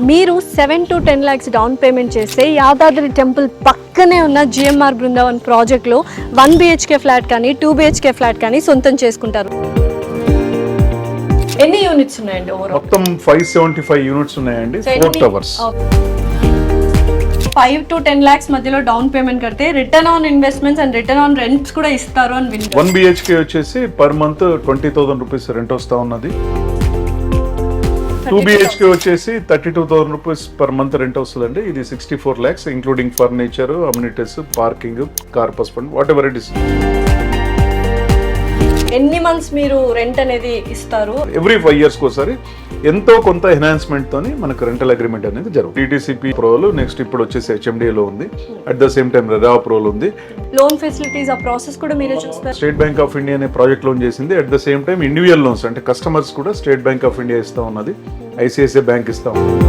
మీరు 7 to 10 lakhs down payment చేస్తే Yadadri temple పక్కనే ఉన్న జిఎంఆర్ బృందావన్ ప్రాజెక్ట్లో 1 BHK ఫ్లాట్ కానీ 2 BHK ఫ్లాట్ కానీ సొంతం చేసుకుంటారు. ఎన్ని యూనిట్స్ ఉన్నాయండి ఓవరాల్? మొత్తం 575 యూనిట్స్ ఉన్నాయండి. 4 టవర్స్. 5 to 10 lakhs మధ్యలో డౌన్ పేమెంట్ కడితే return on investments and return on rents కూడా ఇస్తారు అని వింటారు. 1 BHK వచ్చేసి పర్ మంత్ 20,000 రూపీస్ రెంట్ వస్తా ఉన్నది. 2 BHK వచ్చేసి 32,000 రూపీస్ పర్ మంత్ రెంట్ వస్తుందండి. ఇది 64 lakhs including furniture, amenities, parking, car పస్పెండ్, వాట్ ఎవర్ ఇట్ ఇస్. ఎన్ని మంత్స్ మీరు రెంట్ అనేది ఇస్తారు? ఎవ్రీ 5 years ఒకసారి ఎంతో కొంత ఎన్హాన్స్మెంట్ తోని మనకు రెంటల్ అగ్రిమెంట్ అనేది జరుగుతుంది. టీటీసీపీ ప్రోలు నెక్స్ట్ ఇప్పుడు వచ్చేసి HMDA లో ఉంది. At the same time RERA Prolu ఉంది. లోన్ ఫెసిలిటీస్ ఆ ప్రాసెస్ కూడా మీరే చూస్తారు. స్టేట్ బ్యాంక్ ఆఫ్ ఇండియా అనే ప్రాజెక్ట్ లోన్ చేసింది. At the same time individual loans అంటే కస్టమర్స్ కూడా స్టేట్ బ్యాంక్ ఆఫ్ ఇండియా ఇస్తా ఉన్నది, ICICI బ్యాంక్ ఇస్తా ఉన్నది.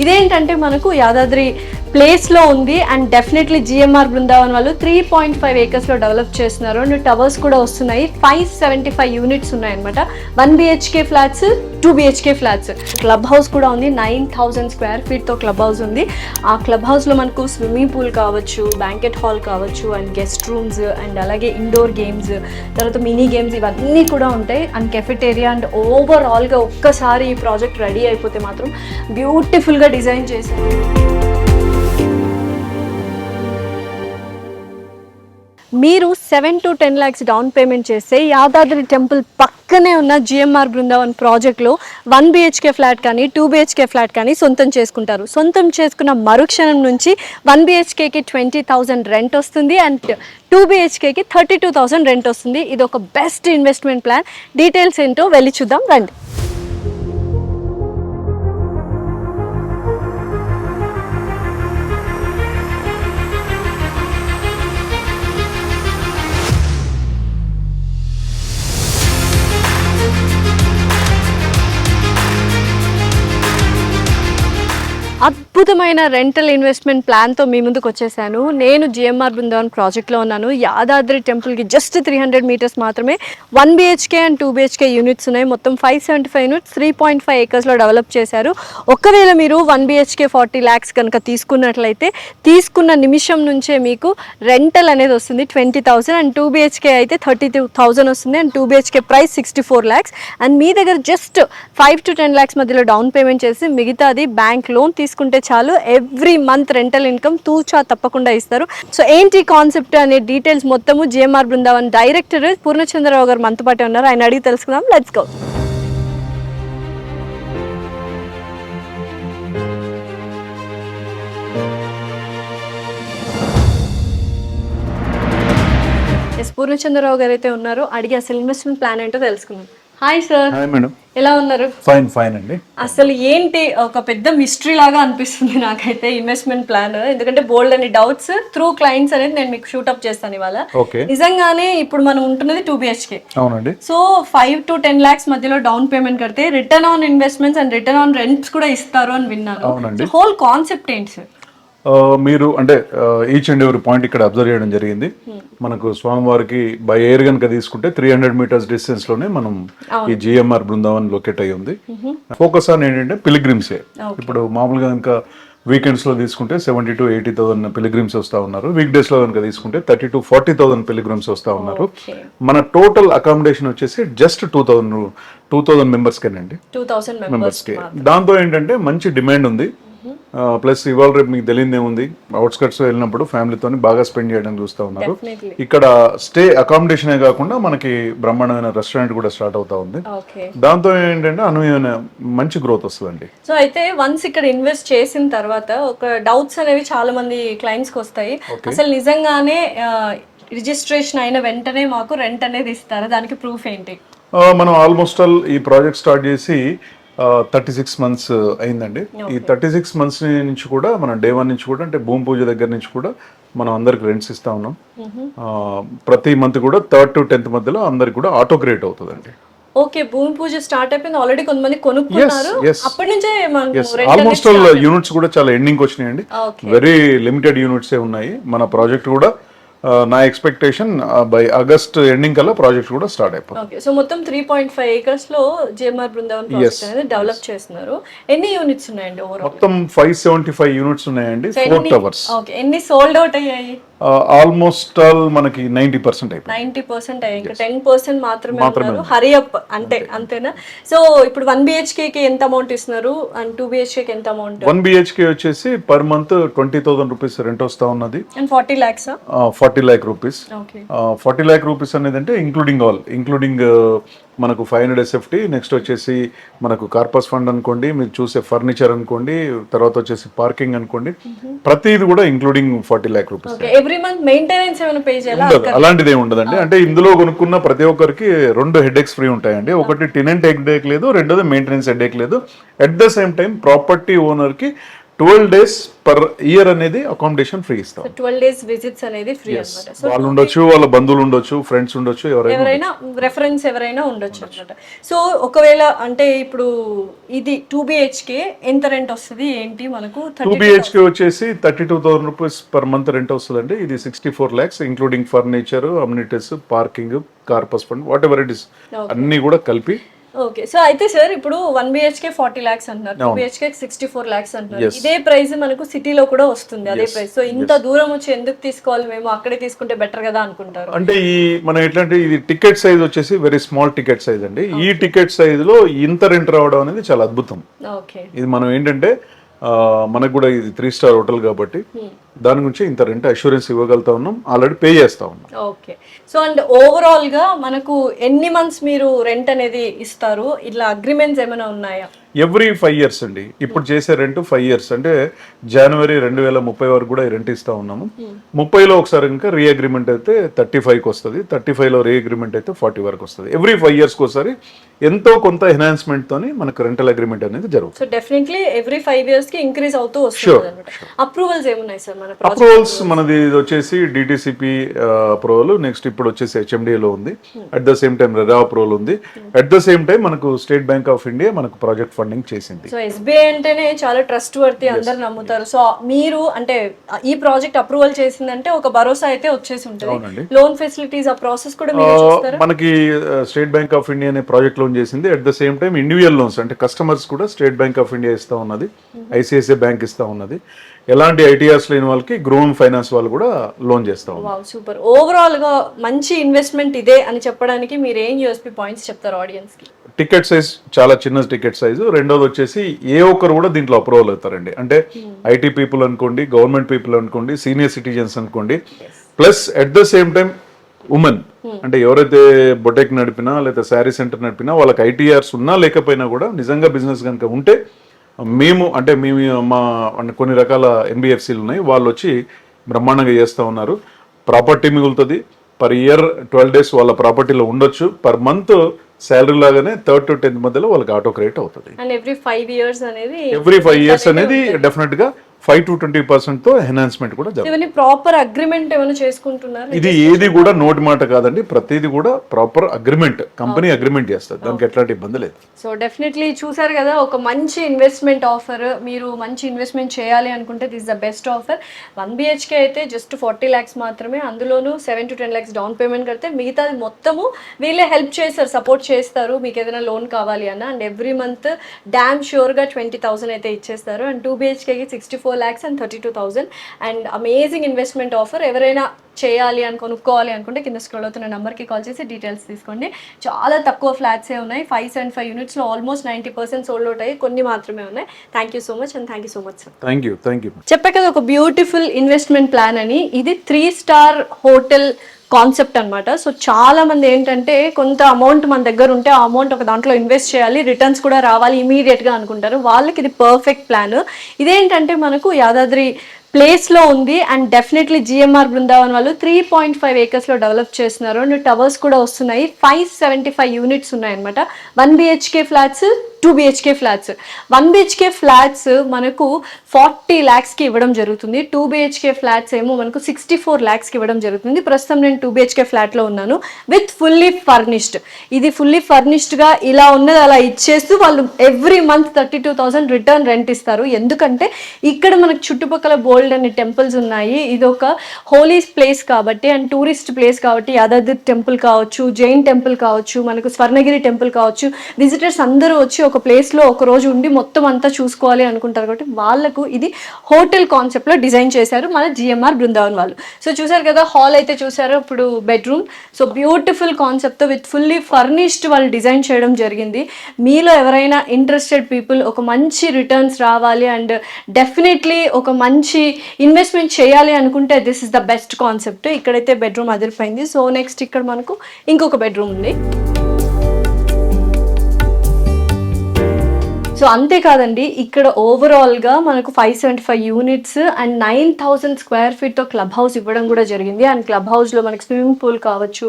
ఇదేంటంటే మనకు యాదాద్రి ప్లేస్ లో ఉంది అండ్ డెఫినెట్లీ జిఎంఆర్ బృందావన్ వాళ్ళు 3.5 acres లో డెవలప్ చేస్తున్నారు అండ్ టవర్స్ కూడా వస్తున్నాయి. 575 యూనిట్స్ ఉన్నాయన్నమాట. 1 BHK flats, 2 BHK flats. Club house కూడా ఉంది. 9,000 square feet తో క్లబ్ హౌస్ ఉంది. ఆ క్లబ్ హౌస్ లో మనకు స్విమ్మింగ్ పూల్ కావచ్చు, బ్యాంకెట్ హాల్ కావచ్చు అండ్ గెస్ట్ రూమ్స్ అండ్ అలాగే ఇండోర్ గేమ్స్, తర్వాత మినీ గేమ్స్ ఇవన్నీ కూడా ఉంటాయి అండ్ కెఫెటేరియా అండ్ ఓవరాల్ గా ఒక్కసారి ఈ ప్రాజెక్ట్ రెడీ అయిపోతే మాత్రం బ్యూటిఫుల్ గా డిజైన్ చేశారు. మీరు 7 to 10 lakhs డౌన్ పేమెంట్ చేస్తే యాదాద్రి టెంపుల్ పక్కనే ఉన్న జిఎంఆర్ బృందావన్ ప్రాజెక్ట్లో 1 BHK ఫ్లాట్ కానీ 2 BHK ఫ్లాట్ కానీ సొంతం చేసుకుంటారు. సొంతం చేసుకున్న మరుక్షణం నుంచి 1 BHKకి 20,000 రెంట్ వస్తుంది అండ్ 2 BHKకి 32,000 రెంట్ వస్తుంది. ఇది ఒక బెస్ట్ ఇన్వెస్ట్మెంట్ ప్లాన్. డీటెయిల్స్ ఏంటో వెళ్ళి చూద్దాం రండి. అద్భుతమైన రెంటల్ ఇన్వెస్ట్మెంట్ ప్లాన్తో మీ ముందుకు వచ్చేసాను. నేను జిఎంఆర్ బృందావన్ ప్రాజెక్ట్లో ఉన్నాను. యాదాద్రి టెంపుల్కి జస్ట్ 300 meters మాత్రమే 1 BHK అండ్ 2 BHK యూనిట్స్ ఉన్నాయి. మొత్తం 575 యూనిట్స్ 3.5 acres డెవలప్ చేశారు. ఒకవేళ మీరు 1 BHK 40 lakhs కనుక తీసుకున్నట్లయితే తీసుకున్న నిమిషం నుంచే మీకు రెంటల్ అనేది వస్తుంది 20,000 అండ్ 2 BHK అయితే 32,000 వస్తుంది and 2 BHK price 64 lakhs and మీ దగ్గర జస్ట్ 5 to 10 lakhs మధ్యలో డౌన్ పేమెంట్ చేసి మిగతాది బ్యాంక్ లోన్ తీసుకుంటే చాలు. ఎవ్రీ మంత్ రెంటల్ ఇన్కమ్ తూచా తప్పకుండా ఇస్తారు. సో ఏంటి కాన్సెప్ట్ అనే డీటెయిల్స్ మొత్తము జిఎంఆర్ బృందావన్ డైరెక్టర్ పూర్ణచంద్రరావు గారు మనతో పాటే ఉన్నారు. ఆయన అడిగి తెలుసుకుందాం. Let's go. పూర్ణచంద్రరావు గారు అయితే ఉన్నారు. అడిగి అసలు ఇన్వెస్ట్మెంట్ ప్లాన్ ఏంటో తెలుసుకుందాం. Hi sir. Hi madam. ఎలా ఉన్నారు? ఫైన్ అండి. అసలు ఏంటి ఒక పెద్ద మిస్టరీ లాగా అనిపిస్తుంది నాకైతే ఇన్వెస్ట్మెంట్ ప్లాన్. ఎందుకంటే బోల్డ్ అని డౌట్స్ త్రూ క్లయింట్స్ అనేది నేను మీకు షూటప్ చేస్తాను ఇవాళ. నిజంగానే ఇప్పుడు మనం ఉంటున్నది 2 BHK. అవునండి. సో 5 to 10 lakhs మధ్యలో డౌన్ పేమెంట్ కడితే return on investments and return on rents కూడా ఇస్తారు అని విన్నాను. హోల్ కాన్సెప్ట్ ఏంటి సార్? మీరు అంటే ఈచ్ అండ్ ఎవరి పాయింట్ ఇక్కడ అబ్జర్వ్ చేయడం జరిగింది. మనకు స్వామివారికి బై ఎయిర్ కనుక తీసుకుంటే 300 meters డిస్టెన్స్ లోనే మనం ఈ జిఎంఆర్ బృందావన్ లొకేట్ అయ్యి ఉంది. ఫోకస్ ఆన్ ఏంటంటే పిలిగ్రిమ్సే. ఇప్పుడు మామూలుగా కనుక వీకెండ్స్ లో తీసుకుంటే 70 to 80,000 పిలిగ్రిమ్స్ వస్తా ఉన్నారు. వీక్ డేస్ లో కనుక తీసుకుంటే 30 to 40,000 పిలిగ్రిమ్స్ వస్తా ఉన్నారు. మన టోటల్ అకామిడేషన్ వచ్చేసి జస్ట్ 2,000 మెంబర్స్ కేనండి. 2,000 మెంబర్స్ కి. దాంతో ఏంటంటే మంచి డిమాండ్ ఉంది. ప్లస్ ఇవాళ రేపు మీకు తెలియదు ఏముంది, అవుట్స్కట్స్ వెళ్ళినప్పుడు ఫ్యామిలీతో బాగా స్పెండ్ చేయడం చూస్తూ ఉన్నారు. ఇక్కడ స్టే అకామిడేషనే కాకుండా మనకి బ్రహ్మాండమైన రెస్టారెంట్ కూడా స్టార్ట్ అవుతా ఉంది. దాంతో ఏంటంటే అనూహ్యమైన మంచి గ్రోత్ వస్తుందండి. సో అయితే వన్స్ ఇక్కడ ఇన్వెస్ట్ చేసిన తర్వాత ఒక డౌట్స్ అనేవి చాలా మంది క్లయింట్స్ కి వస్తాయి. అసలు నిజంగానే రిజిస్ట్రేషన్ అయిన వెంటనే మాకు రెంట్ అనేది ఇస్తారా? దానికి ప్రూఫ్ ఏంటి? మనం ఆల్మోస్ట్ ఆల్ ఈ ప్రాజెక్ట్ స్టార్ట్ చేసి 36 months అయిందండి. ఈ 36 months నుంచి కూడా మనం డే 1 నుంచి కూడా అంటే భూమి పూజ దగ్గర నుంచి కూడా మనం అందరికి రెంట్స్ ఇస్తా ఉన్నాం. ప్రతి మంత్ కూడా 3rd to 10th మధ్యలో అందరికి కూడా ఆటో క్రియేట్ అవుతుందండి. ఓకే, భూమి పూజ స్టార్ట్ అయిపోయింది, ఆల్రెడీ కొంతమంది కొనుక్కున్నారు. అప్పటి నుంచే ఆల్మోస్ట్ ఆల్ యూనిట్స్ కూడా చాలా ఎండింగ్ వచ్చినాయండి. వెరీ లిమిటెడ్ యూనిట్స్ ఉన్నాయి. మన ప్రాజెక్ట్ కూడా నా ఎక్స్పెక్టేషన్ బై ఆగస్ట్ ఎండింగ్ కల్లా ప్రాజెక్ట్ కూడా స్టార్ట్ అయిపోతుంది. ఓకే, సో మొత్తం 3.5 acres లో జిఎంఆర్ బృందావన్ ప్రాజెక్ట్ అనేది డెవలప్ చేస్తున్నారు. ఎన్ని యూనిట్స్ ఉన్నాయండి ఓవరాల్? మొత్తం 575 యూనిట్స్ ఉన్నాయండి, 4 టవర్స్. ఓకే, ఎన్ని సోల్డ్ అవుట్ అయ్యాయి? ఆల్మోస్ట్ ఆల్ మనకి 90% అయిపోయింది. 90% అయ్యాయి, ఇంకా 10% మాత్రమే ఉన్నారు. హరి అప్ అంటే అంతేనా? సో ఇప్పుడు 1 BHK కి ఎంత అమౌంట్ ఇస్తున్నారు అండ్ 2 BHK కి ఎంత అమౌంట్? 1 BHK వచ్చేసి పర్ మంత్ 20,000 రూపీస్ రెంట్ వస్తా ఉన్నది. And 40 lakhs 40 lakh rupees. Okay, 40 lakh rupees అనేది అంటే ఇంక్లూడింగ్ మనకు 500 SFT, నెక్స్ట్ వచ్చేసి మనకు కార్పస్ ఫండ్ అనుకోండి, మీరు చూసే ఫర్నిచర్ అనుకోండి, తర్వాత వచ్చేసి పార్కింగ్ అనుకోండి, ప్రతిది కూడా including 40 lakh rupees. Every month maintenance ఏమైనా పే చేయాలా? అలాంటిది ఏమి ఉండదండి. అంటే ఇందులో కొనుక్కున్న ప్రతి ఒక్కరికి 2 హెడేక్స్ ఫ్రీ ఉంటాయండి. ఒకటి టెనెంట్ హెడేక్ లేదు, రెండోది మెయింటెనెన్స్ హెడేక్ లేదు. At the same time property owner కి 12 days పర్ ఇయర్ అనేది అకామిడేషన్ ఫ్రీ ఇస్తాం. 12 days విజిట్స్ అనేది ఫ్రీ అన్నమాట. సో వాళ్ళు ఉండొచ్చు, వాళ్ళ బంధువులు ఉండొచ్చు, ఫ్రెండ్స్ ఉండొచ్చు, ఎవరైనా రెఫరెన్స్ ఎవరైనా ఉండొచ్చు అన్నమాట. సో ఒకవేళ అంటే ఇప్పుడు ఇది 2 BHK ఎంత రెంట్ వస్తుంది ఏంటి మనకు? 2 BHK వచ్చేసి 32,000 రూపీస్ పర్ మంత్ రెంట్ వస్తుందండి. ఇది 64 lakhs including furniture, amenities, parking, corpus fund, what ever it is అన్ని కూడా కలిపి. ఓకే, సో అయితే సార్ ఇప్పుడు 1 BHK 40 lakhs అంటున్నారు, 2 BHK 64 lakhs అంటున్నారు. ఇదే ప్రైస్ మనకు సిటీలో కూడా వస్తుంది, అదే ప్రైస్. సో ఇంత దూరం వచ్చి ఎందుకు తీసుకోవాలి, మేము అక్కడే తీసుకుంటే బెటర్ కదా అనుకుంటారు. అంటే ఈ మనం ఎట్లాంటి ఇది టికెట్ సైజ్ వచ్చేసి వెరీ స్మాల్ టికెట్ సైజ్ అండి. ఈ టికెట్ సైజ్ లో ఇంత రెంట్ రావడం అనేది చాలా అద్భుతం. ఓకే, ఇది మనం ఏంటంటే మనకు కూడా ఇది 3 star హోటల్ కాబట్టి దాని గురించి ఇంత రెంట్ అష్యూరెన్స్ ఇవ్వగలుగుతా ఉన్నాం, ఆల్రెడీ పే చేస్తా ఉన్నాం. ఓకే, సో అండ్ ఓవరాల్ గా మనకు ఎన్ని మంత్స్ మీరు రెంట్ అనేది ఇస్తారు? ఇట్లా అగ్రిమెంట్స్ ఏమైనా ఉన్నాయా? ఎవ్రీ 5 years అండి. ఇప్పుడు చేసే రెంట్ 5 years అంటే జనవరి 2030 వరకు కూడా ఈ రెంట్ ఇస్తా ఉన్నాము. 30లో ఒకసారి ఇంకా రీ అగ్రిమెంట్ అయితే 35కి వస్తుంది, 35లో రీ అగ్రిమెంట్ అయితే 40 వరకు వస్తుంది. ఎవ్రీ 5 years ఒకసారి ఎంతో కొంత ఎన్హాన్స్మెంట్ తోని మనకు రెంటల్ అగ్రిమెంట్ అనేది జరుగుతుంది. సో డెఫినెట్లీ ఎవ్రీ 5 years కి ఇంక్రీజ్ అవుతూ వస్తుంది అన్నమాట. అప్రూవల్స్ ఏమున్నాయి సార్ మన ప్రాజెక్ట్? అప్రూవల్స్ మనది వచ్చేసి డిటిసిపి అప్రూవల్, నెక్స్ట్ ఇప్పుడు వచ్చేసి HMDA లో ఉంది. At the same time RERA approval ఉంది. అట్ ద సేమ్ టైం మనకు స్టేట్ బ్యాంక్ ఆఫ్ ఇండియా మనకు ప్రాజెక్ట్ ఫండింగ్ చేసింది. సో SBI అంటేనే చాలా ట్రస్ట్ వర్తి, అందరు నమ్ముతారు. సో మీరు అంటే ఈ ప్రాజెక్ట్ అప్రూవల్ చేసిందంటే ఒక భరోసా అయితే వచ్చేసి ఉంటుంది. లోన్ ఫెసిలిటీస్ ఆ ప్రాసెస్ కూడా మీరు చూస్తారా? మనకి స్టేట్ బ్యాంక్ ఆఫ్ ఇండియా అనే ప్రాజెక్ట్ లోన్ చేసింది. At the same time individual loans అంటే కస్టమర్స్ కూడా స్టేట్ బ్యాంక్ ఆఫ్ ఇండియా ఇస్తా ఉన్నది, ICICI బ్యాంక్ ఇస్తా ఉన్నది. ఎలాంటి ఐటీఆర్స్ లేని వాళ్ళకి గ్రోన్ ఫైనాన్స్ వాళ్ళు కూడా లోన్ చేస్తా ఉన్నారు. Wow, super. ఓవరాల్ గా మంచి ఇన్వెస్ట్మెంట్ ఇదే అని చెప్పడానికి మీరు ఏం USP పాయింట్స్ చెప్తారు ఆడియన్స్ కి? టికెట్ సైజ్ చాలా చిన్న టికెట్ సైజు. రెండోది వచ్చేసి ఏ ఒక్కరు కూడా దీంట్లో అప్రూవల్ అవుతారండి. అంటే IT పీపుల్ అనుకోండి, గవర్నమెంట్ పీపుల్ అనుకోండి, సీనియర్ సిటిజన్స్ అనుకోండి, plus at the same time women. అంటే ఎవరైతే బొటెక్ నడిపినా లేదా శారీ సెంటర్ నడిపినా వాళ్ళకి ITRs ఉన్నా లేకపోయినా కూడా నిజంగా బిజినెస్ కనుక ఉంటే మేము మా కొన్ని రకాల NBFCలు ఉన్నాయి, వాళ్ళు వచ్చి బ్రహ్మాండంగా చేస్తూ ఉన్నారు. ప్రాపర్టీ మిగులుతుంది, పర్ ఇయర్ 12 days వాళ్ళ ప్రాపర్టీలో ఉండొచ్చు, పర్ మంత్ శాలరీ లాగానే 3rd to 10th మధ్యలో వాళ్ళకి ఆటో క్రెడిట్ అవుతుంది. అండ్ ఎవ్రీ 5 years అనేది డెఫినెట్ గా 5 to 20% తో ఎన్హాన్స్మెంట్ కూడా జరుగుతుంది. ఇవన్నీ ప్రాపర్ అగ్రిమెంట్ ఏమైనా చేసుకుంటున్నారు? ఇది ఏది కూడా నోటి మాట కాదండి, ప్రతిది కూడా ప్రాపర్ అగ్రిమెంట్, కంపెనీ అగ్రిమెంట్ చేస్తుంది, దానికి ఎట్లాంటి ఇబ్బంది లేదు. సో డెఫినెట్లీ చూసారు కదా, ఒక మంచి ఇన్వెస్ట్మెంట్ ఆఫర్. మీరు మంచి ఇన్వెస్ట్మెంట్ చేయాలి అనుకుంటే this the best offer. 1 BHK అయితే జస్ట్ 40 lakhs మాత్రమే, అందులోనూ 7 to 10 lakhs డౌన్ పేమెంట్ కడితే మిగతాది మొత్తము వీళ్ళే హెల్ప్ చేస్తారు, సపోర్ట్ చేస్తారు మీకు ఏదైనా లోన్ కావాలి అన్న. అండ్ ఎవ్రీ మంత్ డామ్ ష్యూర్గా 20,000 అయితే ఇచ్చేస్తారు. And 2 BHKకి 64 lakhs and 32,000. And amazing investment offer. ఎవరైనా చేయాలి అని కొనుక్కోవాలి అనుకుంటే కింద స్క్రోల్ అవుతున్న నెంబర్కి కాల్ చేసి డీటెయిల్స్ తీసుకోండి. చాలా తక్కువ ఫ్లాట్సే ఉన్నాయి, 575 యూనిట్స్లో ఆల్మోస్ట్ 90% సోల్డ్ అవుట్ అయ్యి, కొన్ని మాత్రమే ఉన్నాయి. Thank you so much and thank you so much sir. Thank you. చెప్పా కదా ఒక బ్యూటిఫుల్ ఇన్వెస్ట్మెంట్ ప్లాన్ అని. ఇది 3 star హోటల్ కాన్సెప్ట్ అనమాట. సో చాలా మంది ఏంటంటే కొంత అమౌంట్ మన దగ్గర ఉంటే ఆ అమౌంట్ ఒక దాంట్లో ఇన్వెస్ట్ చేయాలి, రిటర్న్స్ కూడా రావాలి ఇమీడియట్గా అనుకుంటారు. వాళ్ళకి ఇది పర్ఫెక్ట్ ప్లాన్. ఇదేంటంటే మనకు యాదాద్రి ప్లేస్లో ఉంది. అండ్ డెఫినెట్లీ జిఎంఆర్ బృందావన్ వాళ్ళు 3.5 acres డెవలప్ చేస్తున్నారు. అండ్ టవర్స్ కూడా వస్తున్నాయి. 575 యూనిట్స్ ఉన్నాయన్నమాట. 1 BHK flats 2 BHK flats. 1 BHK flats మనకు 40 lakhsకి ఇవ్వడం జరుగుతుంది. 2 BHK ఫ్లాట్స్ ఏమో మనకు 64 lakhsకి ఇవ్వడం జరుగుతుంది. ప్రస్తుతం నేను 2 BHK ఫ్లాట్లో ఉన్నాను విత్ ఫుల్లీ ఫర్నిష్డ్. ఇది ఫుల్లీ ఫర్నిష్డ్గా ఇలా ఉన్నది అలా ఇచ్చేస్తూ వాళ్ళు ఎవ్రీ మంత్ 32,000 రిటర్న్ రెంట్ ఇస్తారు. ఎందుకంటే ఇక్కడ మనకు చుట్టుపక్కల బోల్డ్ అనే టెంపుల్స్ ఉన్నాయి. ఇది ఒక హోలీ ప్లేస్ కాబట్టి అండ్ టూరిస్ట్ ప్లేస్ కాబట్టి యాదాద్రి టెంపుల్ కావచ్చు, జైన్ టెంపుల్ కావచ్చు, మనకు స్వర్ణగిరి టెంపుల్ కావచ్చు, విజిటర్స్ అందరూ వచ్చి ఒక ప్లేస్లో ఒక రోజు ఉండి మొత్తం అంతా చూసుకోవాలి అనుకుంటారు కాబట్టి వాళ్ళకు ఇది హోటల్ కాన్సెప్ట్లో డిజైన్ చేశారు మన జిఎంఆర్ బృందావన్ వాళ్ళు. సో చూసారు కదా, హాల్ అయితే చూసారు, ఇప్పుడు బెడ్రూమ్. సో బ్యూటిఫుల్ కాన్సెప్ట్తో విత్ ఫుల్లీ ఫర్నిష్డ్ వాళ్ళు డిజైన్ చేయడం జరిగింది. మీలో ఎవరైనా ఇంట్రెస్టెడ్ పీపుల్ ఒక మంచి రిటర్న్స్ రావాలి అండ్ డెఫినెట్లీ ఒక మంచి ఇన్వెస్ట్మెంట్ చేయాలి అనుకుంటే this is the best concept. ఇక్కడైతే బెడ్రూమ్ అదిరిపోయింది. సో నెక్స్ట్ ఇక్కడ మనకు ఇంకొక బెడ్రూమ్ ఉంది. సో అంతేకాదండి, ఇక్కడ ఓవరాల్గా మనకు 575 యూనిట్స్ అండ్ 9,000 స్క్వేర్ ఫీట్తో క్లబ్ హౌస్ ఇవ్వడం కూడా జరిగింది. అండ్ క్లబ్ హౌస్లో మనకి స్విమ్మింగ్ పూల్ కావచ్చు,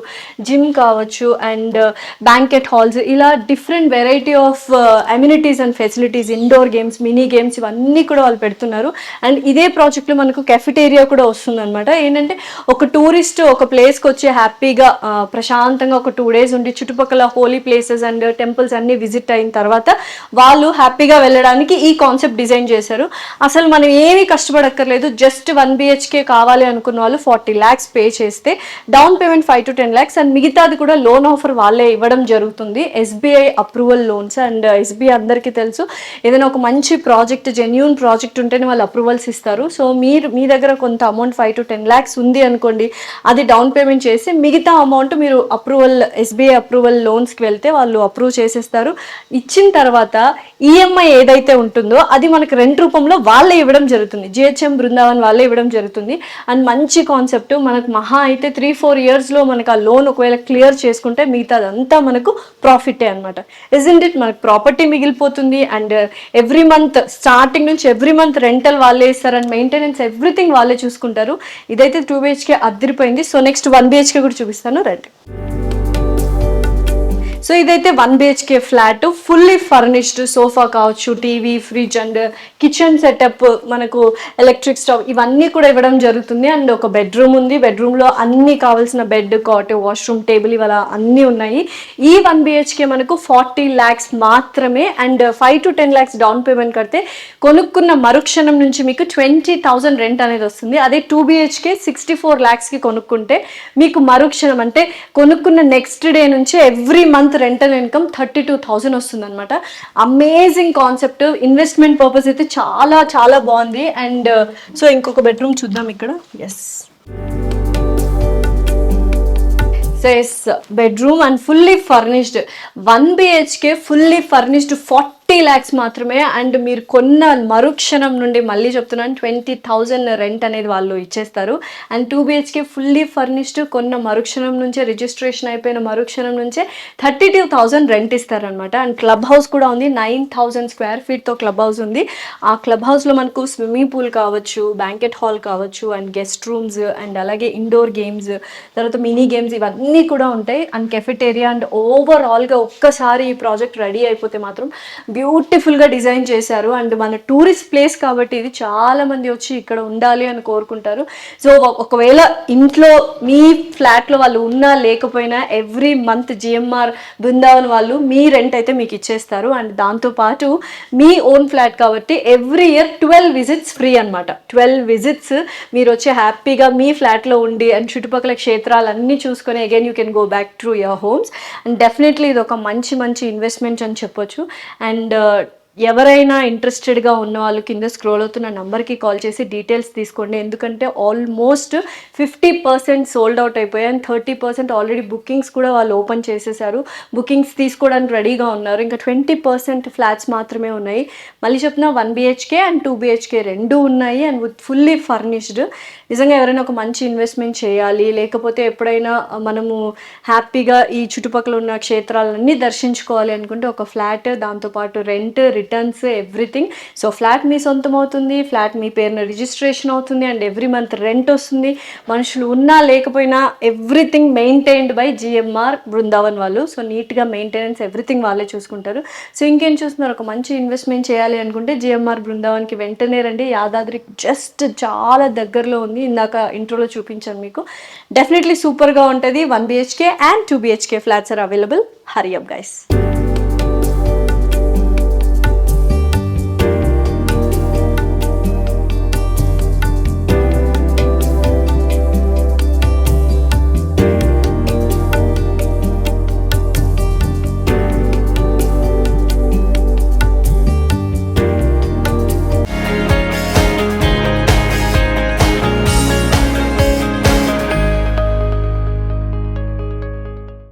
జిమ్ కావచ్చు అండ్ బ్యాంకెట్ హాల్స్, ఇలా different variety of amenities and facilities, indoor games, mini games ఇవన్నీ కూడా వాళ్ళు పెడుతున్నారు. అండ్ ఇదే ప్రాజెక్ట్లో మనకు కెఫిటేరియా కూడా వస్తుంది అనమాట. ఏంటంటే ఒక టూరిస్ట్ ఒక ప్లేస్కి వచ్చి హ్యాపీగా ప్రశాంతంగా ఒక 2 days ఉండి చుట్టుపక్కల హోలీ ప్లేసెస్ అండ్ టెంపుల్స్ అన్నీ విజిట్ అయిన తర్వాత వాళ్ళు హ్యాపీగా వెళ్ళడానికి ఈ కాన్సెప్ట్ డిజైన్ చేశారు. అసలు మనం ఏమీ కష్టపడక్కర్లేదు. జస్ట్ 1 BHK కావాలి అనుకున్న వాళ్ళు 40 lakhs పే చేస్తే down payment 5 to 10 lakhs and మిగతాది కూడా లోన్ ఆఫర్ వాళ్ళే ఇవ్వడం జరుగుతుంది. SBI approval loans. And SBI అందరికీ తెలుసు, ఏదైనా ఒక మంచి ప్రాజెక్ట్, జెన్యూన్ ప్రాజెక్ట్ ఉంటేనే వాళ్ళు అప్రూవల్స్ ఇస్తారు. సో మీ దగ్గర కొంత అమౌంట్ 5 to 10 lakhs ఉంది అనుకోండి, అది డౌన్ పేమెంట్ చేసి మిగతా అమౌంట్ మీరు SBI అప్రూవల్ లోన్స్కి వెళ్తే వాళ్ళు అప్రూవ్ చేసేస్తారు. ఇచ్చిన తర్వాత ఈఎంఐ ఏదైతే ఉంటుందో అది మనకు రెంట్ రూపంలో వాళ్ళే ఇవ్వడం జరుగుతుంది. GHM బృందావన్ వాళ్ళే ఇవ్వడం జరుగుతుంది. అండ్ మంచి కాన్సెప్ట్. మనకు మహా అయితే 3-4 yearsలో మనకు ఆ లోన్ ఒకవేళ క్లియర్ చేసుకుంటే మిగతాదంతా మనకు ప్రాఫిటే అనమాట. Isn't it? మనకు ప్రాపర్టీ మిగిలిపోతుంది అండ్ ఎవ్రీ మంత్ స్టార్టింగ్ నుంచి ఎవ్రీ మంత్ రెంటల్ వాళ్ళే ఇస్తారు అండ్ మెయింటెనెన్స్ ఎవ్రీథింగ్ వాళ్ళే చూసుకుంటారు. ఇదైతే 2 BHK అదిరిపోయింది. సో నెక్స్ట్ 1 BHK కూడా చూపిస్తాను, రండి. సో ఇదైతే 1 BHK flat, fully furnished. Sofa కావచ్చు, TV, fridge and kitchen setup, మనకు ఎలక్ట్రిక్ స్టవ్ ఇవన్నీ కూడా ఇవ్వడం జరుగుతుంది. అండ్ ఒక బెడ్రూమ్ ఉంది. బెడ్రూమ్లో అన్నీ కావాల్సిన బెడ్, కాట్, వాష్రూమ్, టేబుల్ ఇవాళ అన్నీ ఉన్నాయి. ఈ 1 BHK మనకు 40 lakhs మాత్రమే and 5 to 10 lakhs down payment కడితే కొనుక్కున్న మరుక్షణం నుంచి మీకు 20,000 రెంట్ అనేది వస్తుంది. అదే 2 BHK 64 lakhsకి కొనుక్కుంటే మీకు మరుక్షణం అంటే కొనుక్కున్న నెక్స్ట్ డే నుంచి ఎవ్రీ మంత్ రెంటల్ ఇన్కమ్ 32,000 వస్తుంది అనమాట. Amazing concept. ఇన్వెస్ట్మెంట్ పర్పస్ అయితే చాలా చాలా బాగుంది. అండ్ సో ఇంకొక బెడ్రూమ్ చూద్దాం ఇక్కడ. Yes bedroom and fully furnished 1 BHK fully furnished 40 lakhs మాత్రమే. అండ్ మీరు కొన్న మరుక్షణం నుండి మళ్ళీ చెప్తున్నాను 20,000 రెంట్ అనేది వాళ్ళు ఇచ్చేస్తారు. అండ్ 2 BHK ఫుల్లీ ఫర్నిష్డ్ కొన్న మరుక్షణం నుంచే, రిజిస్ట్రేషన్ అయిపోయిన మరుక్షణం నుంచే 32,000 రెంట్ ఇస్తారనమాట. అండ్ క్లబ్ హౌస్ కూడా ఉంది. 9,000 స్క్వేర్ ఫీట్తో క్లబ్ హౌస్ ఉంది. ఆ క్లబ్ హౌస్లో మనకు స్విమ్మింగ్ పూల్ కావచ్చు, బ్యాంకెట్ హాల్ కావచ్చు అండ్ గెస్ట్ రూమ్స్ అండ్ అలాగే ఇండోర్ గేమ్స్, తర్వాత మినీ గేమ్స్ ఇవన్నీ కూడా ఉంటాయి. And cafeteria. అండ్ ఓవరాల్గా ఒక్కసారి ఈ ప్రాజెక్ట్ రెడీ అయిపోతే మాత్రం బ్యూటిఫుల్గా డిజైన్ చేశారు. అండ్ మన టూరిస్ట్ ప్లేస్ కాబట్టి ఇది చాలా మంది వచ్చి ఇక్కడ ఉండాలి అని కోరుకుంటారు. సో ఒకవేళ ఇంట్లో మీ ఫ్లాట్లో వాళ్ళు ఉన్నా లేకపోయినా ఎవ్రీ మంత్ GMR బృందావన్ వాళ్ళు మీ రెంట్ అయితే మీకు ఇచ్చేస్తారు. అండ్ దాంతోపాటు మీ ఓన్ ఫ్లాట్ కాబట్టి ఎవ్రీ ఇయర్ 12 visits ఫ్రీ అనమాట. 12 visits మీరు వచ్చి హ్యాపీగా మీ ఫ్లాట్లో ఉండి అండ్ చుట్టుపక్కల క్షేత్రాలన్నీ చూసుకొని again you can go back to your homes. And definitely ఇది ఒక మంచి ఇన్వెస్ట్మెంట్ అని చెప్పొచ్చు. అండ్ ఎవరైనా ఇంట్రెస్టెడ్గా ఉన్న వాళ్ళు కింద స్క్రోల్ అవుతున్న నెంబర్కి కాల్ చేసి డీటెయిల్స్ తీసుకోండి. ఎందుకంటే ఆల్మోస్ట్ 50% సోల్డ్ అవుట్ అయిపోయాయి అండ్ 30% ఆల్రెడీ బుకింగ్స్ కూడా వాళ్ళు ఓపెన్ చేసేసారు. బుకింగ్స్ తీసుకోవడానికి రెడీగా ఉన్నారు. ఇంకా 20% ఫ్లాట్స్ మాత్రమే ఉన్నాయి. మళ్ళీ చెప్తున్నా 1 BHK అండ్ 2 BHK రెండు ఉన్నాయి అండ్ విత్ ఫుల్లీ ఫర్నిష్డ్. నిజంగా ఎవరైనా ఒక మంచి ఇన్వెస్ట్మెంట్ చేయాలి, లేకపోతే ఎప్పుడైనా మనము హ్యాపీగా ఈ చుట్టుపక్కల ఉన్న క్షేత్రాలన్నీ దర్శించుకోవాలి అనుకుంటే ఒక ఫ్లాట్, దాంతోపాటు rent, returns, everything. So flat మీ సొంతం అవుతుంది, ఫ్లాట్ మీ పేరున రిజిస్ట్రేషన్ అవుతుంది, అండ్ ఎవ్రీ మంత్ రెంట్ వస్తుంది. మనుషులు ఉన్నా లేకపోయినా everything maintained by GMR Brindavan వాళ్ళు. సో నీట్గా మెయింటెనెన్స్ ఎవ్రీథింగ్ వాళ్ళే చూసుకుంటారు. సో ఇంకేం చూస్తున్నారు, ఒక మంచి ఇన్వెస్ట్మెంట్ చేయాలి అనుకుంటే జిఎంఆర్ బృందావన్కి వెంటనే రండి. యాదాద్రి జస్ట్ చాలా దగ్గరలో ఉంది, ఇందాక ఇంట్రోలో చూపించాను మీకు. డెఫినెట్లీ సూపర్గా ఉంటుంది. 1 BHK and 2 BHK flats are available. Hurry up guys.